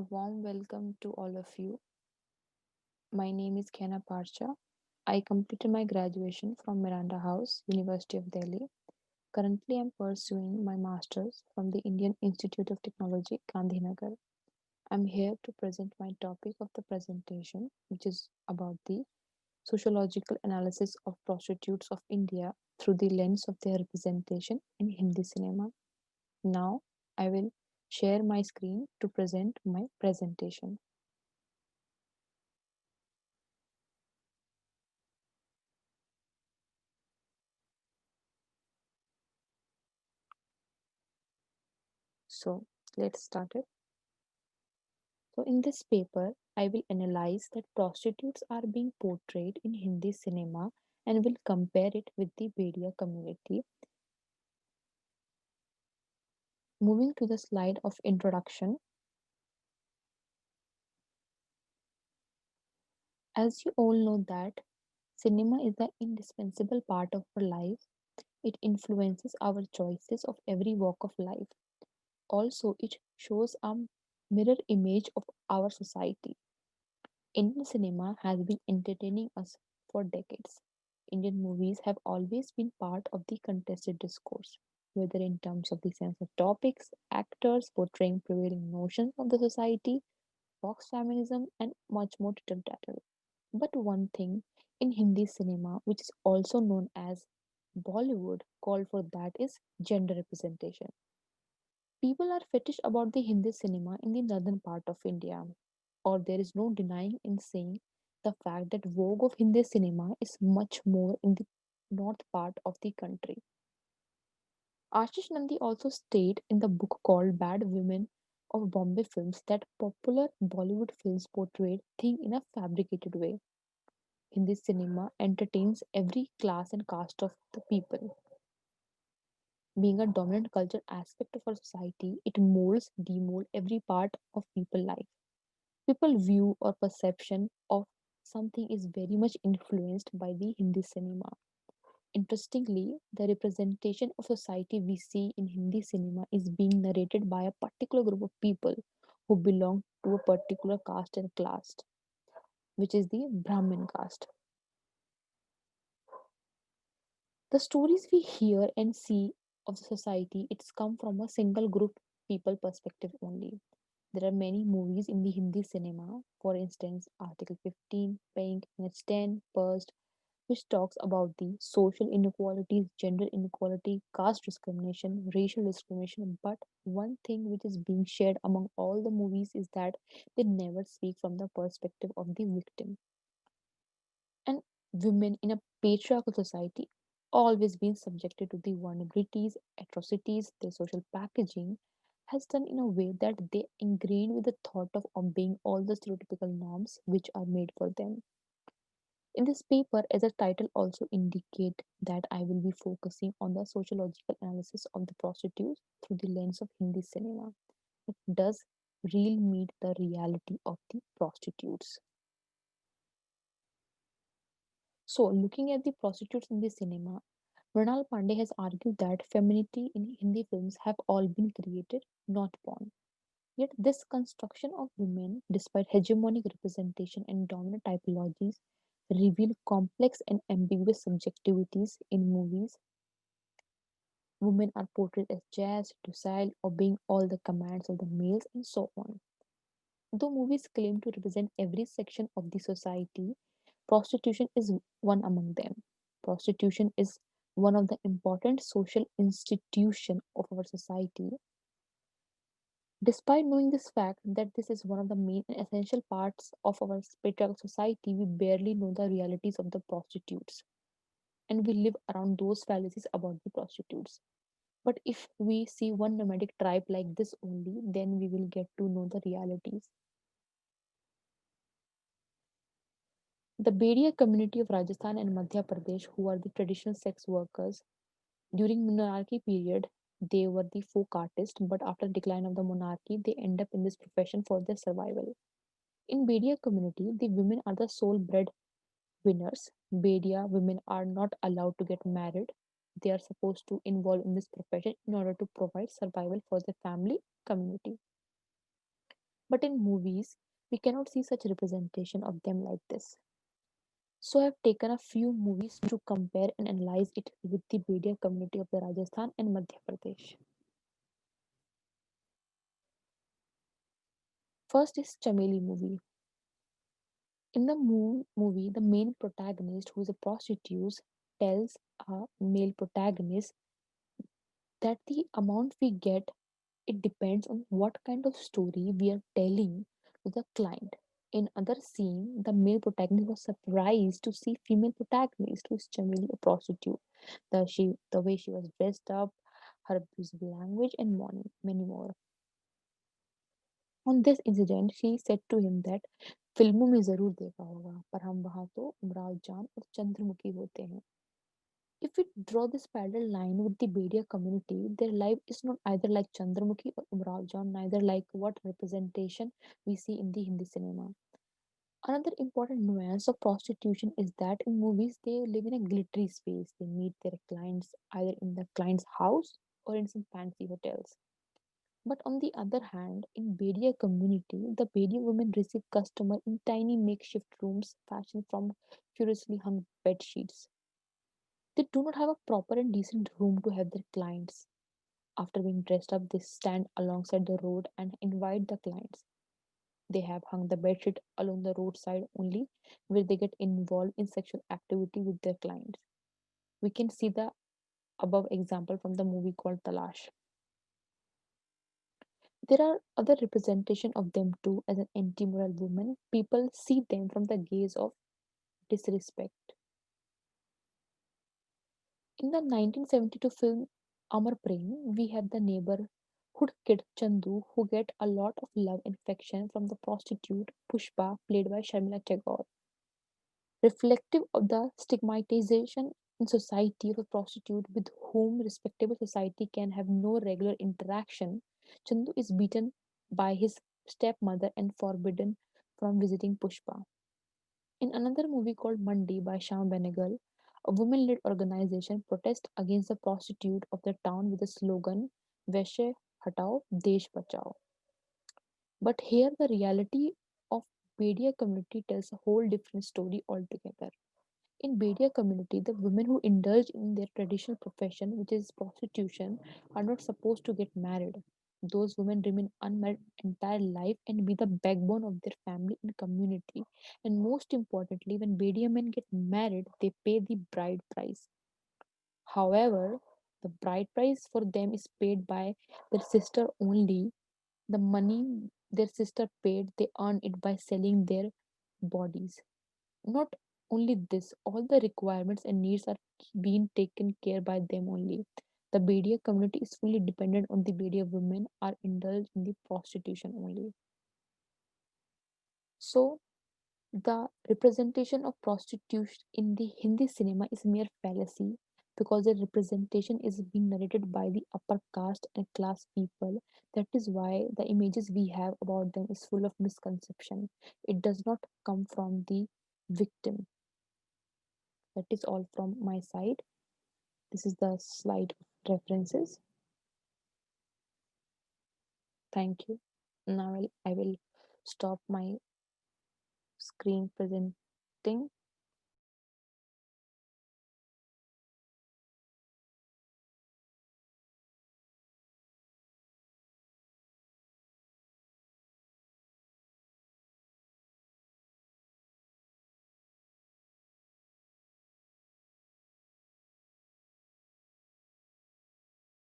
A warm welcome to all of you. My name is Gehna Parcha. I completed my graduation from Miranda House, University of Delhi. Currently, I am pursuing my master's from the Indian Institute of Technology, Gandhinagar. I'm here to present my topic of the presentation, which is about the sociological analysis of prostitutes of India through the lens of their representation in Hindi cinema. Now, I will share my screen to present my presentation. So, let's start it. So, in this paper, I will analyze that prostitutes are being portrayed in Hindi cinema and will compare it with the Bedia community. Moving to the slide of introduction, as you all know that cinema is the indispensable part of our life. It influences our choices of every walk of life. Also, it shows a mirror image of our society. Indian cinema has been entertaining us for decades. Indian movies have always been part of the contested discourse, whether in terms of the sense of topics, actors portraying prevailing notions of the society, Fox feminism, and much more to tattle. But one thing in Hindi cinema, which is also known as Bollywood, called for that is gender representation. People are fetish about the Hindi cinema in the northern part of India, or there is no denying in saying the fact that vogue of Hindi cinema is much more in the north part of the country. Ashish Nandi also stated in the book called Bad Women of Bombay Films that popular Bollywood films portrayed things in a fabricated way. Hindi cinema entertains every class and caste of the people. Being a dominant culture aspect of our society, it molds, demolds every part of people life. People view or perception of something is very much influenced by the Hindi cinema. Interestingly, the representation of society we see in Hindi cinema is being narrated by a particular group of people who belong to a particular caste and class, which is the Brahmin caste. The stories we hear and see of the society, it's come from a single group people perspective only. There are many movies in the Hindi cinema, for instance, Article 15, Pink, Match 10, Purged, which talks about the social inequalities, gender inequality, caste discrimination, racial discrimination. But one thing which is being shared among all the movies is that they never speak from the perspective of the victim. And women in a patriarchal society always been subjected to the vulnerabilities, atrocities, their social packaging has done in a way that they ingrain with the thought of obeying all the stereotypical norms which are made for them. In this paper, as the title also indicate that I will be focusing on the sociological analysis of the prostitutes through the lens of Hindi cinema. It does real meet the reality of the prostitutes. So, looking at the prostitutes in the cinema, Mrinal Pandey has argued that femininity in Hindi films have all been created, not born. Yet, this construction of women, despite hegemonic representation and dominant typologies, reveal complex and ambiguous subjectivities in movies. Women are portrayed as chaste, docile, obeying all the commands of the males, and so on. Though movies claim to represent every section of the society, prostitution is one among them. Prostitution is one of the important social institutions of our society. Despite knowing this fact that this is one of the main and essential parts of our patriarchal society, we barely know the realities of the prostitutes, and we live around those fallacies about the prostitutes. But if we see one nomadic tribe like this only, then we will get to know the realities. The Bedia community of Rajasthan and Madhya Pradesh, who are the traditional sex workers, during monarchy period, they were the folk artists, but after decline of the monarchy, they end up in this profession for their survival. In Bedia community, the women are the sole breadwinners. Bedia women are not allowed to get married. They are supposed to involve in this profession in order to provide survival for their family community. But in movies, we cannot see such representation of them like this. So I've taken a few movies to compare and analyze it with the media community of the Rajasthan and Madhya Pradesh. First is Chameli movie. In the movie, the main protagonist, who is a prostitute, tells a male protagonist that the amount we get, it depends on what kind of story we are telling to the client. In other scene, the male protagonist was surprised to see female protagonist who is Chameli, a prostitute. The way she was dressed up, her abusive language, and many more. On this incident, she said to him that फिल्मों में जरूर देखा होगा पर हम वहां तो उमराव जान और चंद्रमुखी होते हैं. If we draw this parallel line with the Bedia community, their life is not either like Chandramukhi or Umrao Jan, neither like what representation we see in the Hindi cinema. Another important nuance of prostitution is that in movies they live in a glittery space. They meet their clients either in the client's house or in some fancy hotels. But on the other hand, in Bedia community, the Bedia women receive customer in tiny makeshift rooms fashioned from curiously hung bed sheets. They do not have a proper and decent room to have their clients. After being dressed up, they stand alongside the road and invite the clients. They have hung the bedsheet along the roadside only, where they get involved in sexual activity with their clients. We can see the above example from the movie called Talash. There are other representation of them too as an anti-moral woman. People see them from the gaze of disrespect. In the 1972 film Amar Prem, we have the neighborhood kid Chandu who get a lot of love and affection from the prostitute Pushpa, played by Sharmila Tagore. Reflective of the stigmatization in society of a prostitute with whom respectable society can have no regular interaction, Chandu is beaten by his stepmother and forbidden from visiting Pushpa. In another movie called Mandi by Sham Benegal, a women led organization protests against the prostitute of the town with the slogan Veshe Hatao, Desh Bachao. But here the reality of Bedia community tells a whole different story altogether. In Bedia community, the women who indulge in their traditional profession, which is prostitution, are not supposed to get married. Those women remain unmarried entire life and be the backbone of their family and community. And most importantly, when Bedia men get married, they pay the bride price. However, the bride price for them is paid by their sister only. The money their sister paid, they earn it by selling their bodies. Not only this, all the requirements and needs are being taken care by them only. The BDA community is fully dependent on the BDA women are indulged in the prostitution only. So the representation of prostitution in the Hindi cinema is mere fallacy because the representation is being narrated by the upper caste and class people. That is why the images we have about them is full of misconception. It does not come from the victim. That is all from my side. This is the slide references. Thank you. Now I will stop my screen presenting